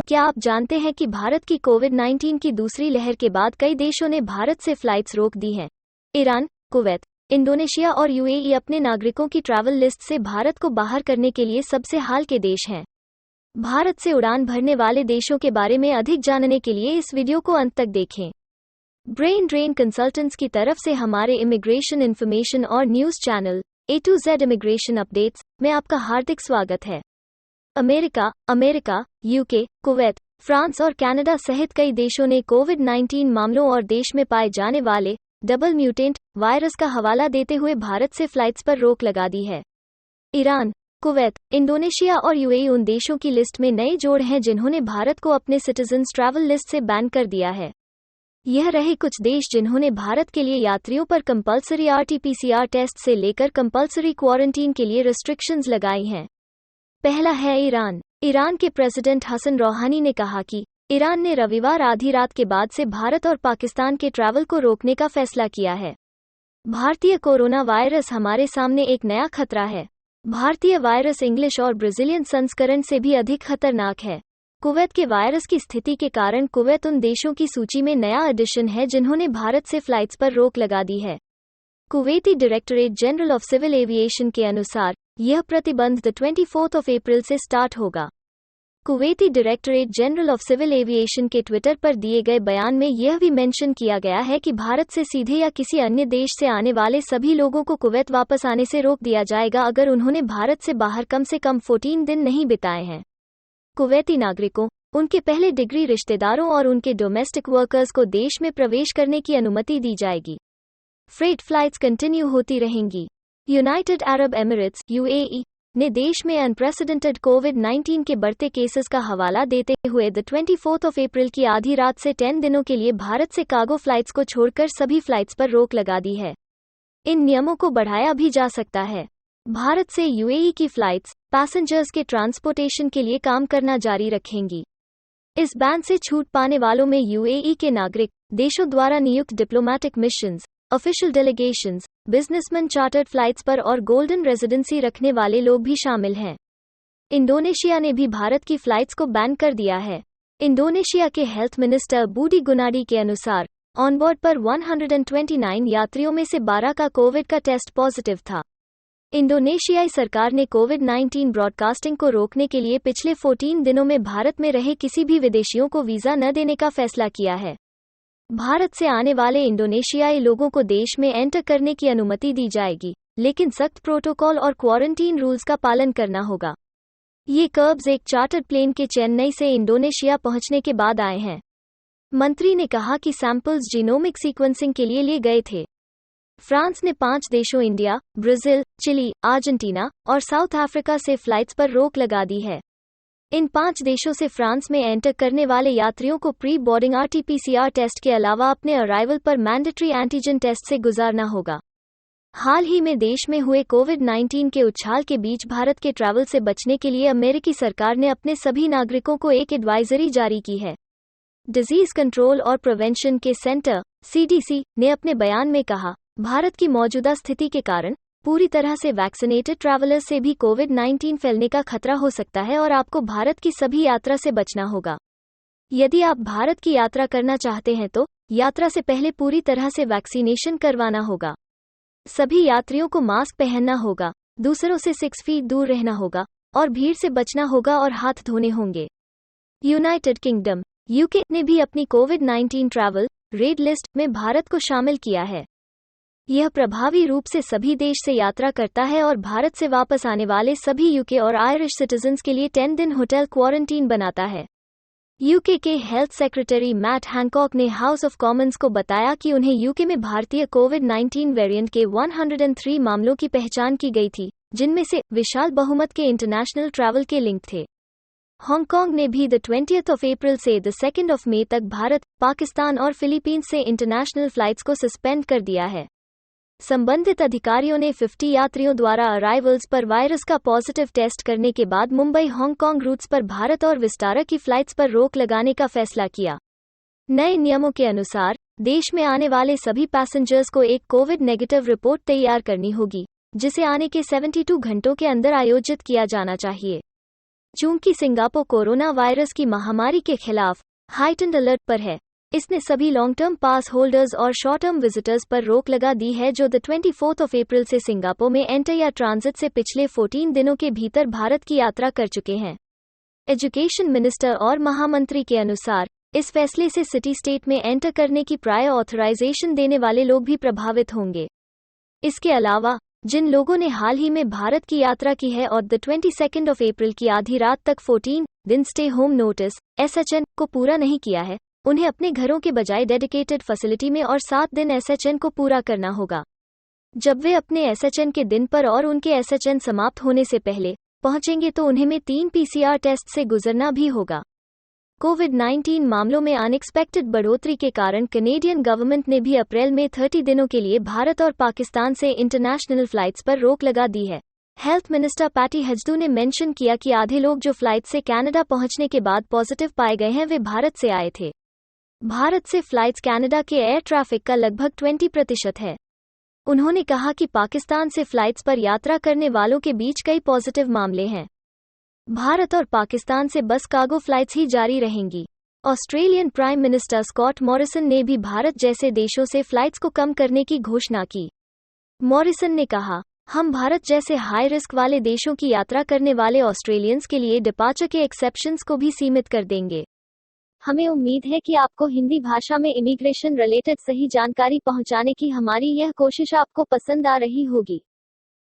क्या आप जानते हैं कि भारत की कोविड-19 की दूसरी लहर के बाद कई देशों ने भारत से फ्लाइट्स रोक दी हैं। ईरान, कुवैत, इंडोनेशिया और यूएई अपने नागरिकों की ट्रैवल लिस्ट से भारत को बाहर करने के लिए सबसे हाल के देश हैं। भारत से उड़ान भरने वाले देशों के बारे में अधिक जानने के लिए इस वीडियो को अंत तक देखें। ब्रेन ड्रेन कंसल्टेंट्स की तरफ से हमारे इमिग्रेशन इन्फॉर्मेशन और news channel A to Z immigration updates में आपका हार्दिक स्वागत है। अमेरिका, यूके, कुवैत, फ्रांस और कनाडा सहित कई देशों ने कोविड-19 मामलों और देश में पाए जाने वाले डबल म्यूटेंट वायरस का हवाला देते हुए भारत से फ्लाइट्स पर रोक लगा दी है। ईरान, कुवैत, इंडोनेशिया और यूएई उन देशों की लिस्ट में नए जोड़ हैं जिन्होंने भारत को अपने सिटीजन्स ट्रैवल लिस्ट से बैन कर दिया है। यह रहे कुछ देश जिन्होंने भारत के लिए यात्रियों पर कंपल्सरी RT-PCR टेस्ट से लेकर कंपल्सरी क्वारंटीन के लिए रिस्ट्रिक्शंस लगाई हैं। पहला है ईरान के प्रेसिडेंट हसन रौहानी ने कहा कि ईरान ने रविवार आधी रात के बाद से भारत और पाकिस्तान के ट्रैवल को रोकने का फैसला किया है। भारतीय कोरोना वायरस हमारे सामने एक नया खतरा है। भारतीय वायरस इंग्लिश और ब्राजीलियन संस्करण से भी अधिक खतरनाक है। कुवैत के वायरस की स्थिति के कारण कुवैत उन देशों की सूची में नया एडिशन है जिन्होंने भारत से फ्लाइट्स पर रोक लगा दी है। Kuwaiti directorate general of civil aviation के अनुसार यह प्रतिबंध 24 अप्रैल से स्टार्ट होगा। Kuwaiti directorate general of civil aviation के ट्विटर पर दिए गए बयान में यह भी मेंशन किया गया है कि भारत से सीधे या किसी अन्य देश से आने वाले सभी लोगों को कुवैत वापस आने से रोक दिया जाएगा अगर उन्होंने भारत से बाहर कम से कम 14 दिन नहीं बिताए हैं। कुवैती नागरिकों, उनके पहले डिग्री रिश्तेदारों और उनके डोमेस्टिक वर्कर्स को देश में प्रवेश करने की अनुमति दी जाएगी। फ्रेट फ्लाइट्स कंटिन्यू होती रहेंगी। यूनाइटेड अरब एमिरेट्स (UAE) ने देश में अनप्रेसिडेंटेड कोविड-19 के बढ़ते केसेस का हवाला देते हुए 24 अप्रैल की आधी रात से 10 दिनों के लिए भारत से कार्गो फ्लाइट्स को छोड़कर सभी फ्लाइट्स पर रोक लगा दी है। इन नियमों को बढ़ाया भी जा सकता है। भारत से यूएई की फ्लाइट्स पैसेंजर्स के ट्रांसपोर्टेशन के लिए काम करना जारी रखेंगी। इस बैन से छूट पाने वालों में यूएई के नागरिक, देशों द्वारा नियुक्त diplomatic missions, official delegations, businessman chartered flights पर और गोल्डन रेजिडेंसी रखने वाले लोग भी शामिल हैं। इंडोनेशिया ने भी भारत की फ्लाइट्स को बैन कर दिया है। इंडोनेशिया के हेल्थ मिनिस्टर बूडी गुनाडी के अनुसार ऑनबोर्ड पर 129 यात्रियों में से 12 का कोविड का टेस्ट पॉजिटिव था। इंडोनेशियाई सरकार ने कोविड-19 ब्रॉडकास्टिंग को रोकने के लिए पिछले 14 दिनों में भारत में रहे किसी भी विदेशियों को वीज़ा न देने का फैसला किया है। भारत से आने वाले इंडोनेशियाई लोगों को देश में एंटर करने की अनुमति दी जाएगी, लेकिन सख्त प्रोटोकॉल और क्वारंटीन रूल्स का पालन करना होगा। ये कर्ब्स एक चार्टर्ड प्लेन के चेन्नई से इंडोनेशिया पहुंचने के बाद आए हैं। मंत्री ने कहा कि सैंपल्स जीनोमिक सीक्वेंसिंग के लिए लिए गए थे। फ्रांस ने 5 देशों इंडिया, ब्राजील, चिली, अर्जेंटीना और साउथ अफ्रीका से फ्लाइट्स पर रोक लगा दी है। इन 5 देशों से फ्रांस में एंटर करने वाले यात्रियों को प्री बोर्डिंग RT-PCR टेस्ट के अलावा अपने अराइवल पर मैंडेटरी एंटीजन टेस्ट से गुजारना होगा। हाल ही में देश में हुए कोविड-19 के उछाल के बीच भारत के ट्रैवल से बचने के लिए अमेरिकी सरकार ने अपने सभी नागरिकों को एक एडवाइजरी जारी की है। डिजीज कंट्रोल और प्रिवेंशन के सेंटर CDC ने अपने बयान में कहा, भारत की मौजूदा स्थिति के कारण पूरी तरह से वैक्सीनेटेड ट्रैवलर्स से भी कोविड-19 फैलने का खतरा हो सकता है और आपको भारत की सभी यात्रा से बचना होगा। यदि आप भारत की यात्रा करना चाहते हैं तो यात्रा से पहले पूरी तरह से वैक्सीनेशन करवाना होगा। सभी यात्रियों को मास्क पहनना होगा, दूसरों से 6 फीट दूर रहना होगा और भीड़ से बचना होगा और हाथ धोने होंगे। यूनाइटेड किंगडम (UK) ने भी अपनी कोविड-19 ट्रैवल रेड लिस्ट में भारत को शामिल किया है। यह प्रभावी रूप से सभी देश से यात्रा करता है और भारत से वापस आने वाले सभी यूके और आयरिश सिटीजन्स के लिए 10 दिन होटल क्वारंटीन बनाता है। यूके के हेल्थ सेक्रेटरी मैट हैंकॉक ने हाउस ऑफ कॉमन्स को बताया कि उन्हें यूके में भारतीय कोविड-19 वेरिएंट के 103 मामलों की पहचान की गई थी, जिनमें से विशाल बहुमत के इंटरनेशनल ट्रैवल के लिंक थे। हांगकांग ने भी 20 अप्रैल से 2 मई तक भारत, पाकिस्तान और फिलीपींस से इंटरनेशनल फ्लाइट्स को सस्पेंड कर दिया है। संबंधित अधिकारियों ने 50 यात्रियों द्वारा अराइवल्स पर वायरस का पॉजिटिव टेस्ट करने के बाद मुंबई हांगकांग रूट्स पर भारत और विस्तारा की फ्लाइट्स पर रोक लगाने का फैसला किया। नए नियमों के अनुसार देश में आने वाले सभी पैसेंजर्स को एक कोविड नेगेटिव रिपोर्ट तैयार करनी होगी, जिसे आने के 72 घंटों के अंदर आयोजित किया जाना चाहिए। चूंकि सिंगापुर कोरोना वायरस की महामारी के खिलाफ हाइटेंड अलर्ट पर है, इसने सभी लॉन्ग टर्म पास होल्डर्स और शॉर्ट टर्म विजिटर्स पर रोक लगा दी है जो 24 अप्रैल से सिंगापुर में एंटर या ट्रांजिट से पिछले 14 दिनों के भीतर भारत की यात्रा कर चुके हैं। एजुकेशन मिनिस्टर और महामंत्री के अनुसार इस फैसले से सिटी स्टेट में एंटर करने की प्रायर ऑथराइजेशन देने वाले लोग भी प्रभावित होंगे। इसके अलावा जिन लोगों ने हाल ही में भारत की यात्रा की है और 22 अप्रैल की आधी रात तक 14 दिन स्टे होम नोटिस SHN को पूरा नहीं किया है, उन्हें अपने घरों के बजाय डेडिकेटेड फैसिलिटी में और 7 दिन SHN को पूरा करना होगा। जब वे अपने SHN के दिन पर और उनके SHN समाप्त होने से पहले पहुंचेंगे तो उन्हें में 3 PCR टेस्ट से गुजरना भी होगा। कोविड-19 मामलों में अनएक्सपेक्टेड बढ़ोतरी के कारण कनेडियन गवर्नमेंट ने भी अप्रैल में 30 दिनों के लिए भारत और पाकिस्तान से इंटरनेशनल फ्लाइट्स पर रोक लगा दी है। हेल्थ मिनिस्टर पैटी हेज्डू ने मेंशन किया कि आधे लोग जो फ्लाइट से कनाडा पहुंचने के बाद पॉजिटिव पाए गए हैं वे भारत से आए थे। भारत से फ्लाइट्स कनाडा के एयर ट्रैफिक का लगभग 20% है। उन्होंने कहा कि पाकिस्तान से फ्लाइट्स पर यात्रा करने वालों के बीच कई पॉजिटिव मामले हैं। भारत और पाकिस्तान से बस कार्गो फ्लाइट्स ही जारी रहेंगी। Australian prime minister Scott Morrison ने भी भारत जैसे देशों से फ्लाइट्स को कम करने की घोषणा की। मॉरिसन ने कहा, हम भारत जैसे हाई रिस्क वाले देशों की यात्रा करने वाले ऑस्ट्रेलियंस के लिए डिपार्चर के एक्सेप्शंस को भी सीमित कर देंगे। हमें उम्मीद है कि आपको हिंदी भाषा में इमिग्रेशन रिलेटेड सही जानकारी पहुंचाने की हमारी यह कोशिश आपको पसंद आ रही होगी।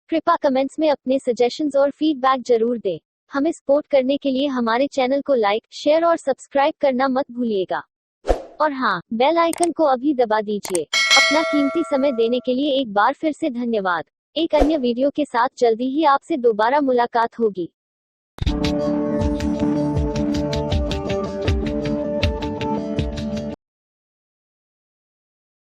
कृपया कमेंट्स में अपने सजेशंस और फीडबैक जरूर दें। हमें सपोर्ट करने के लिए हमारे चैनल को लाइक, शेयर और सब्सक्राइब करना मत भूलिएगा। और हाँ, बेल आइकन को अभी दबा दीजिए। अपना कीमती समय देने के लिए एक बार फिर से धन्यवाद। एक अन्य वीडियो के साथ जल्दी ही आपसे दोबारा मुलाकात होगी।